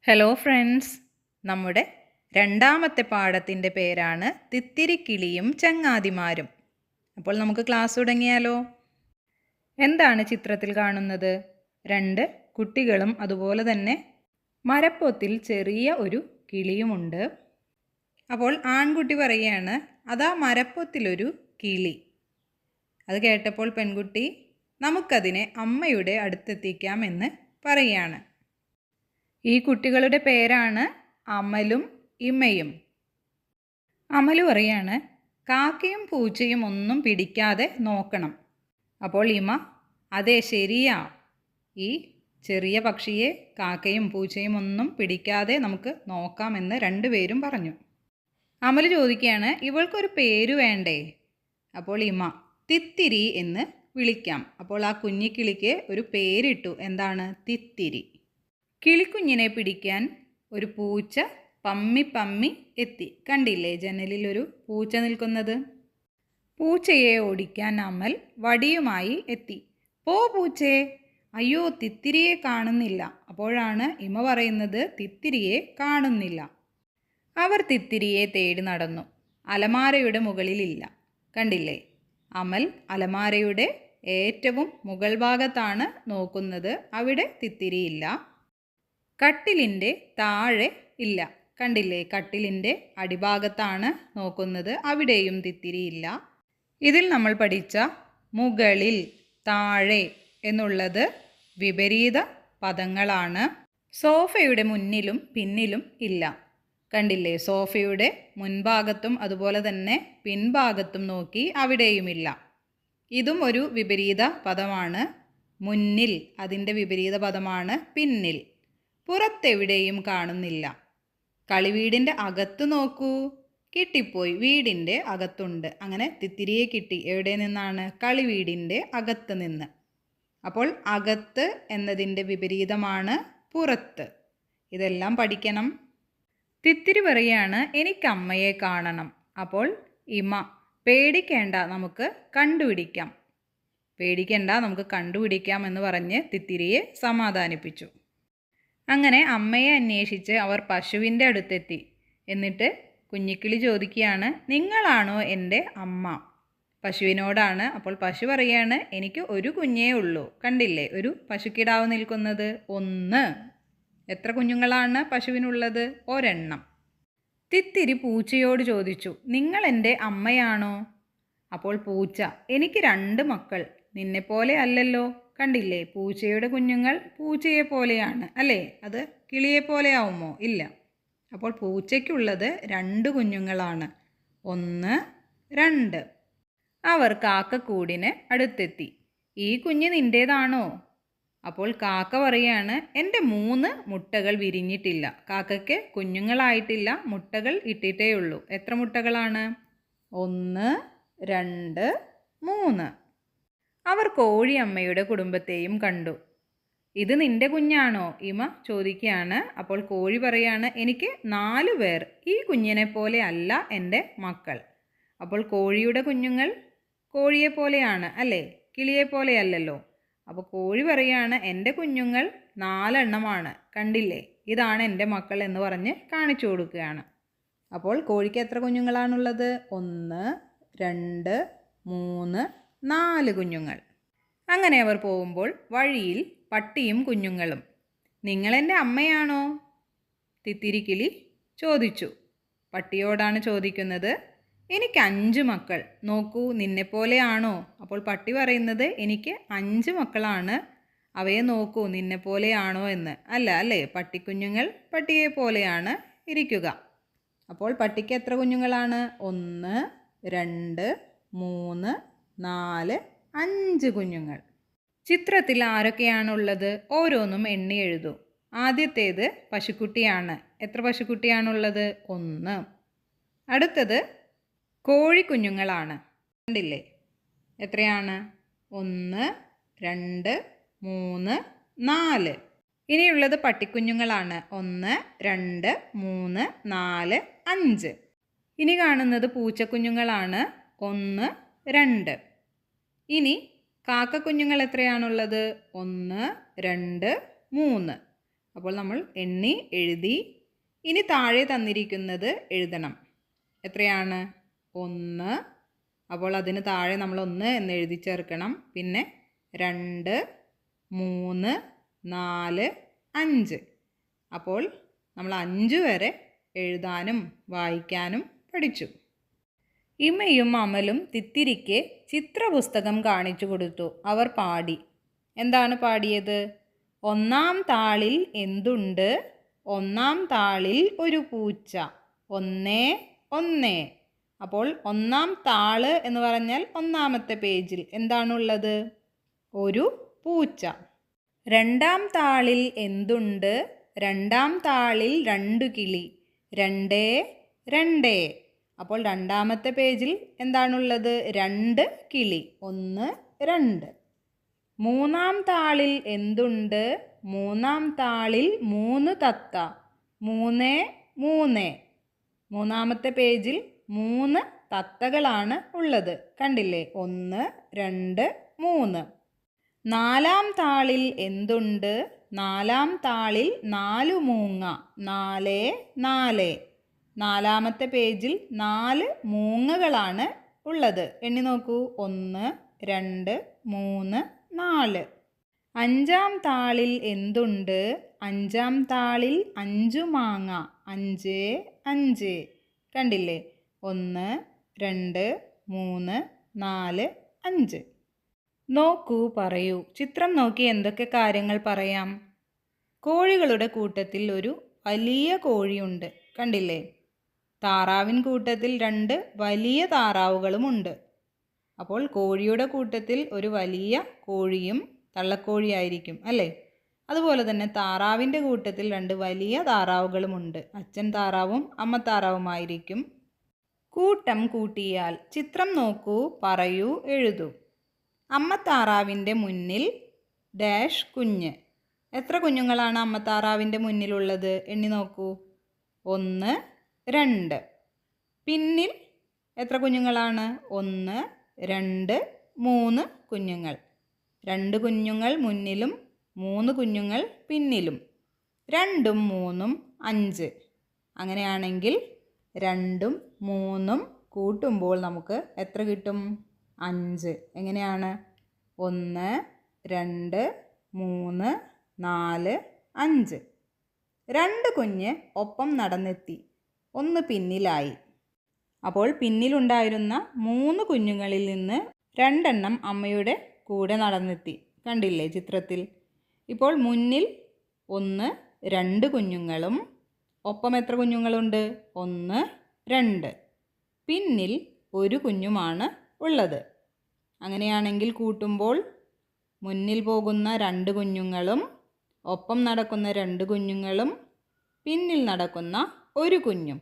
Hello friends, നമ്മുടെ രണ്ടാമത്തെ പാഠത്തിൻ്റെ പേരാണ് തിത്തിരിക്കിളിയും ചങ്ങാതിമാരും. അപ്പോൾ നമുക്ക് ക്ലാസ് തുടങ്ങിയാലോ? എന്താണ് ചിത്രത്തിൽ കാണുന്നത്? രണ്ട് കുട്ടികളും അതുപോലെ തന്നെ മരപ്പൊത്തിൽ ചെറിയ ഒരു കിളിയുമുണ്ട്. അപ്പോൾ ആൺകുട്ടി പറയുകയാണ്, അതാ മരപ്പൊത്തിലൊരു കിളി. അത് കേട്ടപ്പോൾ പെൺകുട്ടി നമുക്കതിനെ അമ്മയുടെ അടുത്തെത്തിക്കാം എന്ന് പറയുകയാണ്. ഈ കുട്ടികളുടെ പേരാണ് അമലും ഇമയും. അമല് പറയാണ്, കാക്കയും പൂച്ചയും ഒന്നും പിടിക്കാതെ നോക്കണം. അപ്പോൾ ഇമ, അതെ ശരിയാ, ഈ ചെറിയ പക്ഷിയെ കാക്കയും പൂച്ചയും ഒന്നും പിടിക്കാതെ നമുക്ക് നോക്കാമെന്ന് രണ്ടുപേരും പറഞ്ഞു. അമല് ചോദിക്കുകയാണ്, ഇവൾക്കൊരു പേര് വേണ്ടേ? അപ്പോൾ ഇമ, തിത്തിരി എന്ന് വിളിക്കാം. അപ്പോൾ ആ കുഞ്ഞിക്കിളിക്ക് ഒരു പേരിട്ടു. എന്താണ്? തിത്തിരി. കിളിക്കുഞ്ഞിനെ പിടിക്കാൻ ഒരു പൂച്ച പമ്മി പമ്മി എത്തി. കണ്ടില്ലേ ജനലിൽ ഒരു പൂച്ച നിൽക്കുന്നത്? പൂച്ചയെ ഓടിക്കാൻ അമൽ വടിയുമായി എത്തി. പോ പൂച്ചേ, അയ്യോ തിത്തിരിയെ കാണുന്നില്ല. അപ്പോഴാണ് ഇമ പറയുന്നത്, തിത്തിരിയെ കാണുന്നില്ല. അവർ തിത്തിരിയെ തേടി നടന്നു. അലമാരയുടെ മുകളിലില്ല. കണ്ടില്ലേ? അമൽ അലമാരയുടെ ഏറ്റവും മുകൾ ഭാഗത്താണ് നോക്കുന്നത്. അവിടെ തിത്തിരിയില്ല. കട്ടിലിൻ്റെ താഴെ ഇല്ല. കണ്ടില്ലേ? കട്ടിലിൻ്റെ അടിഭാഗത്താണ് നോക്കുന്നത്. അവിടെയും തിത്തിരിയില്ല. ഇതിൽ നമ്മൾ പഠിച്ച മുകളിൽ, താഴെ എന്നുള്ളത് വിപരീത പദങ്ങളാണ്. സോഫയുടെ മുന്നിലും പിന്നിലും ഇല്ല. കണ്ടില്ലേ? സോഫയുടെ മുൻഭാഗത്തും അതുപോലെ തന്നെ പിൻഭാഗത്തും നോക്കി അവിടെയുമില്ല. ഇതും ഒരു വിപരീത പദമാണ്. മുന്നിൽ അതിൻ്റെ വിപരീത പദമാണ് പിന്നിൽ. പുറത്തെവിടെയും കാണുന്നില്ല. കളിവീടിൻ്റെ അകത്ത് നോക്കൂ, കിട്ടിപ്പോയി, വീടിൻ്റെ അകത്തുണ്ട്. അങ്ങനെ തിത്തിരിയെ കിട്ടി. എവിടെ നിന്നാണ്? കളിവീടിൻ്റെ അകത്ത് നിന്ന്. അപ്പോൾ അകത്ത് എന്നതിൻ്റെ വിപരീതമാണ് പുറത്ത്. ഇതെല്ലാം പഠിക്കണം. തിത്തിരി പറയാണ്, എനിക്ക് അമ്മയെ കാണണം. അപ്പോൾ ഇമ, പേടിക്കേണ്ട, നമുക്ക് കണ്ടുപിടിക്കാം. പേടിക്കേണ്ട, നമുക്ക് കണ്ടുപിടിക്കാം എന്ന് പറഞ്ഞ് തിത്തിരിയെ സമാധാനിപ്പിച്ചു. അങ്ങനെ അമ്മയെ അന്വേഷിച്ച് അവർ പശുവിൻ്റെ അടുത്തെത്തി. എന്നിട്ട് കുഞ്ഞിക്കിളി ചോദിക്കുകയാണ്, നിങ്ങളാണോ എൻ്റെ അമ്മ? പശുവിനോടാണ്. അപ്പോൾ പശു പറയുകയാണ്, എനിക്ക് ഒരു കുഞ്ഞേ ഉള്ളൂ. കണ്ടില്ലേ ഒരു പശുക്കിടാവ് നിൽക്കുന്നത്? ഒന്ന്. എത്ര കുഞ്ഞുങ്ങളാണ് പശുവിനുള്ളത്? ഒരെണ്ണം. തിത്തിരി പൂച്ചയോട് ചോദിച്ചു, നിങ്ങൾ എൻ്റെ അമ്മയാണോ? അപ്പോൾ പൂച്ച, എനിക്ക് 2 മക്കൾ, നിന്നെപ്പോലെ അല്ലല്ലോ. കണ്ടില്ലേ? പൂച്ചയുടെ കുഞ്ഞുങ്ങൾ പൂച്ചയെ പോലെയാണ് അല്ലേ? അത് കിളിയെ പോലെ ആവുമോ? ഇല്ല. അപ്പോൾ പൂച്ചയ്ക്കുള്ളത് 2 കുഞ്ഞുങ്ങളാണ്. 1, 2. അവർ കാക്കക്കൂടിന് അടുത്തെത്തി. ഈ കുഞ്ഞ് നിൻ്റേതാണോ? അപ്പോൾ കാക്ക പറയാണ്, എൻ്റെ 3 മുട്ടകൾ വിരിഞ്ഞിട്ടില്ല. കാക്കയ്ക്ക് കുഞ്ഞുങ്ങളായിട്ടില്ല, മുട്ടകൾ ഇട്ടിട്ടേ ഉള്ളൂ. എത്ര മുട്ടകളാണ്? 1, 2, 3. അവർ കോഴിയമ്മയുടെ കുടുംബത്തെയും കണ്ടു. ഇത് നിൻ്റെ കുഞ്ഞാണോ? ഇമ ചോദിക്കുകയാണ്. അപ്പോൾ കോഴി പറയാണ്, എനിക്ക് 4 പേർ. ഈ കുഞ്ഞിനെ പോലെ അല്ല എൻ്റെ മക്കൾ. അപ്പോൾ കോഴിയുടെ കുഞ്ഞുങ്ങൾ കോഴിയെ പോലെയാണ് അല്ലേ? കിളിയെ പോലെയല്ലല്ലോ. അപ്പോൾ കോഴി പറയാണ്, എൻ്റെ കുഞ്ഞുങ്ങൾ 4 എണ്ണമാണ്. കണ്ടില്ലേ? ഇതാണ് എൻ്റെ മക്കൾ എന്ന് പറഞ്ഞ് കാണിച്ചു കൊടുക്കുകയാണ്. അപ്പോൾ കോഴിക്ക് എത്ര കുഞ്ഞുങ്ങളാണുള്ളത്? 1, 2, 3, 4 കുഞ്ഞുങ്ങൾ. അങ്ങനെ അവർ പോകുമ്പോൾ വഴിയിൽ പട്ടിയും കുഞ്ഞുങ്ങളും. നിങ്ങളെൻ്റെ അമ്മയാണോ? തിത്തിരിക്കിളി ചോദിച്ചു. പട്ടിയോടാണ് ചോദിക്കുന്നത്. എനിക്ക് 5 മക്കൾ. നോക്കൂ, നിന്നെപ്പോലെയാണോ? അപ്പോൾ പട്ടി പറയുന്നത്, എനിക്ക് 5 മക്കളാണ്. അവയെ നോക്കൂ, നിന്നെപ്പോലെയാണോ എന്ന്. അല്ല അല്ലേ? പട്ടിക്കുഞ്ഞുങ്ങൾ പട്ടിയെ പോലെയാണ് ഇരിക്കുക. അപ്പോൾ പട്ടിക്ക് എത്ര കുഞ്ഞുങ്ങളാണ്? 1, 2, 3, 4, 5 കുഞ്ഞുങ്ങൾ. ചിത്രത്തിൽ ആരൊക്കെയാണുള്ളത്? ഓരോന്നും എണ്ണി എഴുതൂ. ആദ്യത്തേത് പശുക്കുട്ടിയാണ്. എത്ര പശുക്കുട്ടിയാണുള്ളത്? 1. അടുത്തത് കോഴിക്കുഞ്ഞുങ്ങളാണ്. കണ്ടില്ലേ? എത്രയാണ്? 1, 2, 3, 4. ഇനിയുള്ളത് പട്ടിക്കുഞ്ഞുങ്ങളാണ്. 1, 2, 3, 4, 5. ഇനി കാണുന്നത് പൂച്ചക്കുഞ്ഞുങ്ങളാണ്. 1, 2. ഇനി കാക്കക്കുഞ്ഞുങ്ങൾ എത്രയാണുള്ളത്? 1, 2, 3. അപ്പോൾ നമ്മൾ എണ്ണി എഴുതി. ഇനി താഴെ തന്നിരിക്കുന്നത് എഴുതണം. എത്രയാണ്? 1. അപ്പോൾ അതിന് താഴെ നമ്മൾ 1 എന്ന് എഴുതി ചേർക്കണം. പിന്നെ 2, 3, 4, 5. അപ്പോൾ നമ്മൾ 5 വരെ എഴുതാനും വായിക്കാനും പഠിച്ചു. ഇമയും അമലും തിത്തിരിക്ക് ചിത്രപുസ്തകം കാണിച്ചു കൊടുത്തു. അവർ പാടി. എന്താണ് പാടിയത്? ഒന്നാം താളിൽ എന്തുണ്ട്? ഒന്നാം താളിൽ ഒരു പൂച്ച. 1 1. അപ്പോൾ ഒന്നാം താള് എന്ന് പറഞ്ഞാൽ ഒന്നാമത്തെ പേജിൽ എന്താണുള്ളത്? ഒരു പൂച്ച. രണ്ടാം താളിൽ എന്തുണ്ട്? രണ്ടാം താളിൽ 2 കിളി. 2 2. അപ്പോൾ രണ്ടാമത്തെ പേജിൽ എന്താണുള്ളത്? 2 കിളി. 1 2. മൂന്നാം താളിൽ എന്തുണ്ട്? മൂന്നാം താളിൽ 3 തത്ത. 3 3. മൂന്നാമത്തെ പേജിൽ 3 തത്തകളാണ് ഉള്ളത്. കണ്ടില്ലേ? 1 2 3. നാലാം താളിൽ എന്തുണ്ട്? നാലാം താളിൽ 4 മൂങ്ങ. 4 4. നാലാമത്തെ പേജിൽ 4 മൂങ്ങകളാണ് ഉള്ളത്. എണ്ണി നോക്കൂ. 1 2 3 4. അഞ്ചാം താളിൽ എന്തുണ്ട്? അഞ്ചാം താളിൽ 5 മാങ്ങ. 5 5. കണ്ടില്ലേ? 1 2 3 4 5. നോക്കൂ, പറയൂ. ചിത്രം നോക്കി എന്തൊക്കെ കാര്യങ്ങൾ പറയാം? കോഴികളുടെ കൂട്ടത്തിൽ ഒരു വലിയ കോഴിയുണ്ട്. കണ്ടില്ലേ? താറാവിൻ കൂട്ടത്തിൽ 2 വലിയ താറാവുകളുമുണ്ട്. അപ്പോൾ കോഴിയുടെ കൂട്ടത്തിൽ ഒരു വലിയ കോഴിയും തള്ളക്കോഴിയായിരിക്കും അല്ലേ? അതുപോലെ തന്നെ താറാവിൻ്റെ കൂട്ടത്തിൽ 2 വലിയ താറാവുകളുമുണ്ട്. അച്ഛൻ താറാവും അമ്മ താറാവുമായിരിക്കും. കൂട്ടം കൂട്ടിയാൽ. ചിത്രം നോക്കൂ, പറയൂ, എഴുതൂ. അമ്മ താറാവിൻ്റെ മുന്നിൽ ഡാഷ് കുഞ്ഞ്. എത്ര കുഞ്ഞുങ്ങളാണ് അമ്മ താറാവിൻ്റെ മുന്നിലുള്ളത്? എണ്ണി നോക്കൂ. 1 2. പിന്നിൽ എത്ര കുഞ്ഞുങ്ങളാണ്? 1 2 3 കുഞ്ഞുങ്ങൾ. 2 കുഞ്ഞുങ്ങൾ മുന്നിലും 3 കുഞ്ഞുങ്ങൾ പിന്നിലും. 2ഉം 3ഉം 5. അങ്ങനെയാണെങ്കിൽ 2ഉം 3ഉം കൂട്ടുമ്പോൾ നമുക്ക് എത്ര കിട്ടും? 5. എങ്ങനെയാണ്? 1 2 3 4 5. 2 കുഞ്ഞ് ഒപ്പം നടന്നെത്തി. 1 പിന്നിലായി. അപ്പോൾ പിന്നിലുണ്ടായിരുന്ന 3 കുഞ്ഞുങ്ങളിൽ നിന്ന് 2 എണ്ണം അമ്മയുടെ കൂടെ നടന്നെത്തി. കണ്ടില്ലേ ചിത്രത്തിൽ? ഇപ്പോൾ മുന്നിൽ 1 2 കുഞ്ഞുങ്ങളും ഒപ്പം എത്ര കുഞ്ഞുങ്ങളുണ്ട്? 1 2. പിന്നിൽ 1 കുഞ്ഞുമാണ് ഉള്ളത്. അങ്ങനെയാണെങ്കിൽ കൂട്ടുമ്പോൾ മുന്നിൽ പോകുന്ന 2 കുഞ്ഞുങ്ങളും ഒപ്പം നടക്കുന്ന 2 കുഞ്ഞുങ്ങളും പിന്നിൽ നടക്കുന്ന 1 കുഞ്ഞും.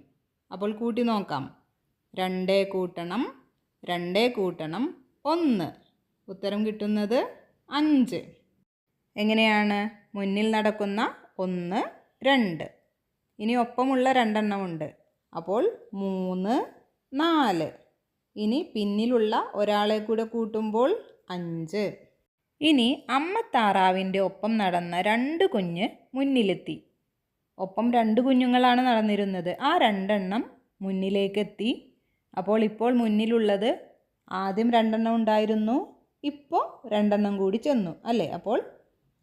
അപ്പോൾ കൂട്ടി നോക്കാം. 2 കൂട്ടണം 2 കൂട്ടണം 1. ഉത്തരം കിട്ടുന്നത് 5. എങ്ങനെയാണ്? മുന്നിൽ നടക്കുന്ന 1 2. ഇനി ഒപ്പമുള്ള 2 എണ്ണമുണ്ട്. അപ്പോൾ 3 4. ഇനി പിന്നിലുള്ള ഒരാളെ കൂടെ കൂട്ടുമ്പോൾ 5. ഇനി അമ്മ താറാവിൻ്റെ ഒപ്പം നടന്ന 2 കുഞ്ഞ് മുന്നിലെത്തി. ഒപ്പം 2 കുഞ്ഞുങ്ങളാണ് നടന്നിരുന്നത്. ആ 2 എണ്ണം മുന്നിലേക്കെത്തി. ഇപ്പോൾ മുന്നിലുള്ളത് ആദ്യം 2 എണ്ണം ഉണ്ടായിരുന്നു. ഇപ്പോൾ 2 എണ്ണം കൂടി ചെന്നു അല്ലേ? അപ്പോൾ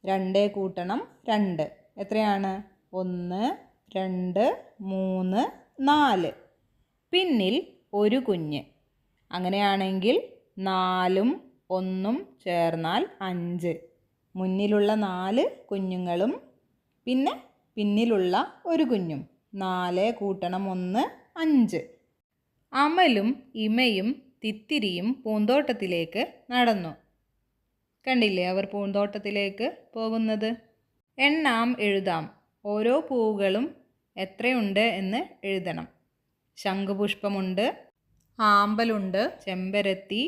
2 കൂട്ടണം 2 എത്രയാണ്? 1 2 3 4. പിന്നിൽ 1 കുഞ്ഞ്. അങ്ങനെയാണെങ്കിൽ 4ഉം 1ഉം ചേർന്നാൽ 5. മുന്നിലുള്ള 4 കുഞ്ഞുങ്ങളും പിന്നെ പിന്നിലുള്ള 1 കുഞ്ഞും. 4 കൂട്ടണം 1 5. അമലും ഇമയും തിത്തിരിയും പൂന്തോട്ടത്തിലേക്ക് നടന്നു. കണ്ടില്ലേ അവർ പൂന്തോട്ടത്തിലേക്ക് പോകുന്നത്? എണ്ണാം, എഴുതാം. ഓരോ പൂവുകളും എത്രയുണ്ട് എന്ന് എഴുതണം. ശംഖുപുഷ്പമുണ്ട്, ആമ്പലുണ്ട്, ചെമ്പരത്തി,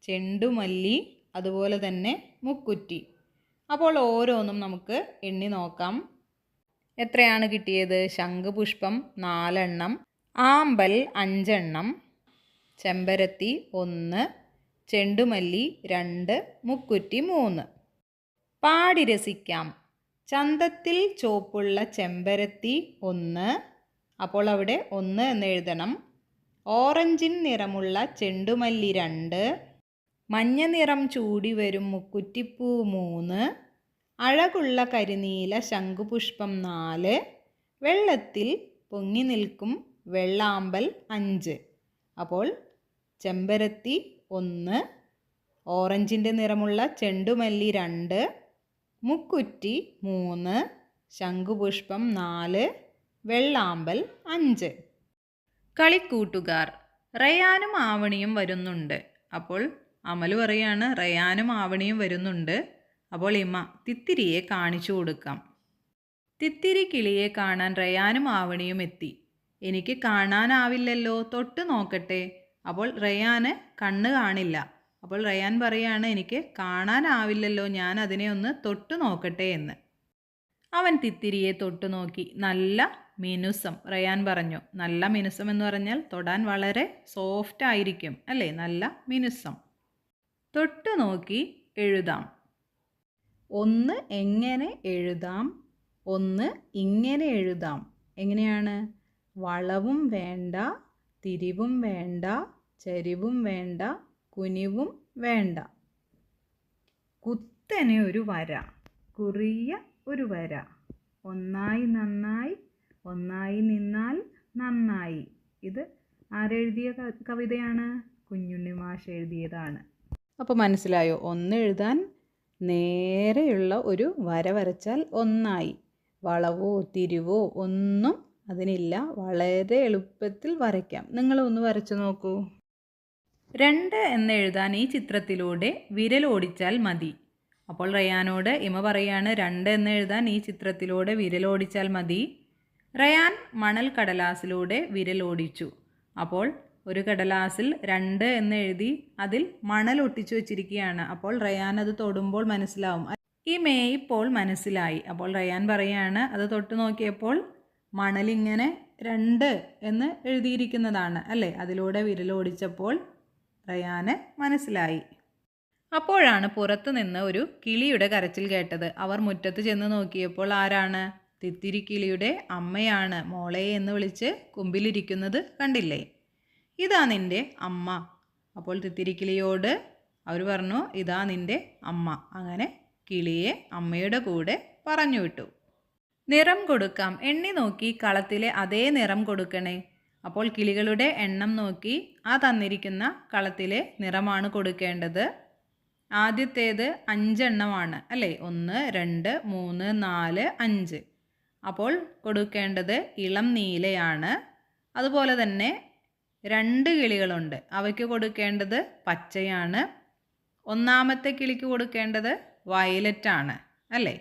ചെണ്ടുമല്ലി, അതുപോലെ തന്നെ മുക്കുറ്റി. അപ്പോൾ ഓരോന്നും നമുക്ക് എണ്ണി നോക്കാം. എത്രയാണ് കിട്ടിയത്? ശംഖുപുഷ്പം 4 എണ്ണം, ആമ്പൽ 5 എണ്ണം, ചെമ്പരത്തി 1, ചെണ്ടുമല്ലി 2, മുക്കുറ്റി 3. പാടി രസിക്കാം. ചന്തത്തിൽ ചുവപ്പുള്ള ചെമ്പരത്തി 1, അപ്പോൾ അവിടെ 1 എന്ന് എഴുതണം. ഓറഞ്ചിൻ നിറമുള്ള ചെണ്ടുമല്ലി 2, മഞ്ഞ നിറം ചൂടി വരും മുക്കുറ്റിപ്പൂ 3, അഴകുള്ള കരിനീല ശംഖുപുഷ്പം 4, വെള്ളത്തിൽ പൊങ്ങി നിൽക്കും വെള്ളാമ്പൽ 5. അപ്പോൾ ചെമ്പരത്തി 1, ഓറഞ്ചിൻ്റെ നിറമുള്ള ചെണ്ടുമല്ലി 2, മുക്കുറ്റി 3, ശംഖുപുഷ്പം 4, വെള്ളാമ്പൽ 5. കളിക്കൂട്ടുകാർ. റയാനും ആവണിയും വരുന്നുണ്ട്. അപ്പോൾ അമല് പറയാണ് റയാനും ആവണിയും വരുന്നുണ്ട്. അപ്പോൾ ഇമ്മ തിത്തിരിയെ കാണിച്ചു കൊടുക്കാം. തിത്തിരി കിളിയെ കാണാൻ റയാനും ആവണിയും എത്തി. എനിക്ക് കാണാനാവില്ലല്ലോ, തൊട്ട് നോക്കട്ടെ. അപ്പോൾ റയാന് കണ്ണ് കാണില്ല. അപ്പോൾ റയാൻ പറയാണ് എനിക്ക് കാണാനാവില്ലല്ലോ, ഞാൻ അതിനെ ഒന്ന് തൊട്ട് നോക്കട്ടെ എന്ന്. അവൻ തിത്തിരിയെ തൊട്ടു നോക്കി. നല്ല മിനുസം. റയാൻ പറഞ്ഞു. നല്ല മിനുസം എന്ന് പറഞ്ഞാൽ തൊടാൻ വളരെ സോഫ്റ്റ് ആയിരിക്കും അല്ലേ, നല്ല മിനുസം. തൊട്ടു നോക്കി എഴുതാം. 1 എങ്ങനെ എഴുതാം, 1 ഇങ്ങനെ എഴുതാം. എങ്ങനെയാണ്? വളവും വേണ്ട, തിരിവും വേണ്ട, ചരിവും വേണ്ട, കുനിവും വേണ്ട. കുത്തനെ ഒരു വര, കുറിയ ഒരു വര. ഒന്നായി നന്നായി, ഒന്നായി നിന്നാൽ നന്നായി. ഇത് ആരെഴുതിയ കവിതയാണ്? കുഞ്ഞുണ്ണി മാഷ് എഴുതിയതാണ്. അപ്പോൾ മനസ്സിലായോ? 1 എഴുതാൻ നേരെയുള്ള ഒരു വര വരച്ചാൽ ഒന്നായി. വളവോ തിരിവോ ഒന്നും അതിനില്ല, വളരെ എളുപ്പത്തിൽ വരയ്ക്കാം. നിങ്ങളൊന്ന് വരച്ചു നോക്കൂ. 2 എന്ന് എഴുതാൻ ഈ ചിത്രത്തിലൂടെ വിരലോടിച്ചാൽ മതി. അപ്പോൾ റയാനോട് ഇമ പറയാണ് 2 എന്ന് എഴുതാൻ ഈ ചിത്രത്തിലൂടെ വിരലോടിച്ചാൽ മതി. റയാൻ മണൽ കടലാസിലൂടെ വിരലോടിച്ചു. അപ്പോൾ ഒരു കടലാസിൽ 2 എന്ന് എഴുതി അതിൽ മണൽ ഒട്ടിച്ചു വെച്ചിരിക്കുകയാണ്. അപ്പോൾ റയാൻ അത് തൊടുമ്പോൾ മനസ്സിലാവും. ഇമയെ ഇപ്പോൾ മനസ്സിലായി. അപ്പോൾ റയാൻ പറയാണ് അത് തൊട്ട് നോക്കിയപ്പോൾ മണലിങ്ങനെ 2 എന്ന് എഴുതിയിരിക്കുന്നതാണ് അല്ലേ. അതിലൂടെ വിരലോടിച്ചപ്പോൾ റയാന് മനസ്സിലായി. അപ്പോഴാണ് പുറത്തു നിന്ന് ഒരു കിളിയുടെ കരച്ചിൽ കേട്ടത്. അവർ മുറ്റത്ത് ചെന്ന് നോക്കിയപ്പോൾ ആരാണ്? തിത്തിരി കിളിയുടെ അമ്മയാണ്. മോളെ എന്ന് വിളിച്ച് കുമ്പിലിരിക്കുന്നത് കണ്ടില്ലേ? ഇതാ നിൻ്റെ അമ്മ. അപ്പോൾ തിത്തിരി കിളിയോട് അവർ പറഞ്ഞു ഇതാ നിൻ്റെ അമ്മ. അങ്ങനെ കിളിയെ അമ്മയുടെ കൂടെ പറഞ്ഞു വിട്ടു. നിറം കൊടുക്കാം. എണ്ണി നോക്കി കളത്തിലെ അതേ നിറം കൊടുക്കണേ. അപ്പോൾ കിളികളുടെ എണ്ണം നോക്കി ആ തന്നിരിക്കുന്ന കളത്തിലെ നിറമാണ് കൊടുക്കേണ്ടത്. ആദ്യത്തേത് 5 എണ്ണമാണ് അല്ലേ. 1 2 3 4 5. അപ്പോൾ കൊടുക്കേണ്ടത് ഇളം നീലയാണ്. അതുപോലെ തന്നെ 2 കിളികളുണ്ട്. അവയ്ക്ക് കൊടുക്കേണ്ടത് പച്ചയാണ്. 1ാമത്തെ കിളിക്ക് കൊടുക്കേണ്ടത് വയലറ്റാണ് അല്ലേ.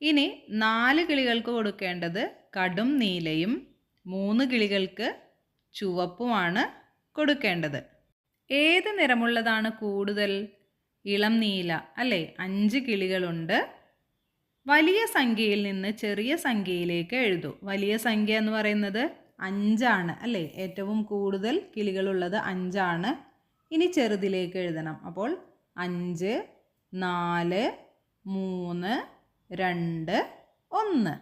ഇനി 4 കിളികൾക്ക് കൊടുക്കേണ്ടത് കടും നീലയും 3 കിളികൾക്ക് ചുവപ്പുമാണ് കൊടുക്കേണ്ടത്. ഏത് നിറമുള്ളതാണ് കൂടുതൽ? ഇളം നീല അല്ലേ. 5 കിളികളുണ്ട്. വലിയ സംഖ്യയിൽ നിന്ന് ചെറിയ സംഖ്യയിലേക്ക് എഴുതൂ. വലിയ സംഖ്യ എന്ന് പറയുന്നത് 5 ആണ് അല്ലേ. ഏറ്റവും കൂടുതൽ കിളികളുള്ളത് 5 ആണ്. ഇനി ചെറുതിലേക്ക് എഴുതണം. അപ്പോൾ 5 4 3 2 1.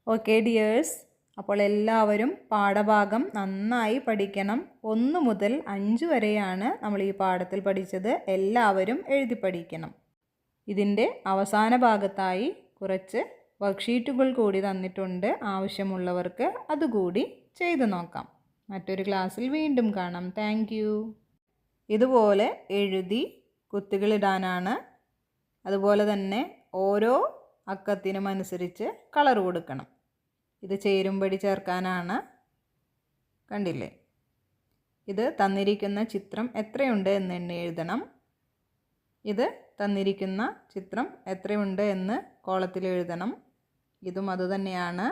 ഓക്കെ ഡിയേഴ്സ്, അപ്പോൾ എല്ലാവരും പാഠഭാഗം നന്നായി പഠിക്കണം. 1 മുതൽ 5 വരെയാണ് നമ്മൾ ഈ പാഠത്തിൽ പഠിച്ചത്. എല്ലാവരും എഴുതി പഠിക്കണം. ഇതിൻ്റെ അവസാന ഭാഗത്തായി കുറച്ച് വർക്ക്ഷീറ്റുകൾ കൂടി തന്നിട്ടുണ്ട്. ആവശ്യമുള്ളവർക്ക് അതുകൂടി ചെയ്തു നോക്കാം. മറ്റൊരു ക്ലാസ്സിൽ വീണ്ടും കാണാം. Thank you. ഇതുപോലെ എഴുതി കുത്തുകളിടാനാണ്. അതുപോലെ തന്നെ ഓരോ അക്കത്തിനും അനുസരിച്ച് കളർ കൊടുക്കണം. ഇത് ചേരുംപടി ചേർക്കാനാണ്. കണ്ടില്ലേ? ഇത് തന്നിരിക്കുന്ന ചിത്രം എത്രയുണ്ട് എന്ന് എണ്ണി എഴുതണം. ഇത് തന്നിരിക്കുന്ന ചിത്രം എത്രയുണ്ട് എന്ന് കോളത്തിൽ എഴുതണം. ഇതും അതുതന്നെയാണ്.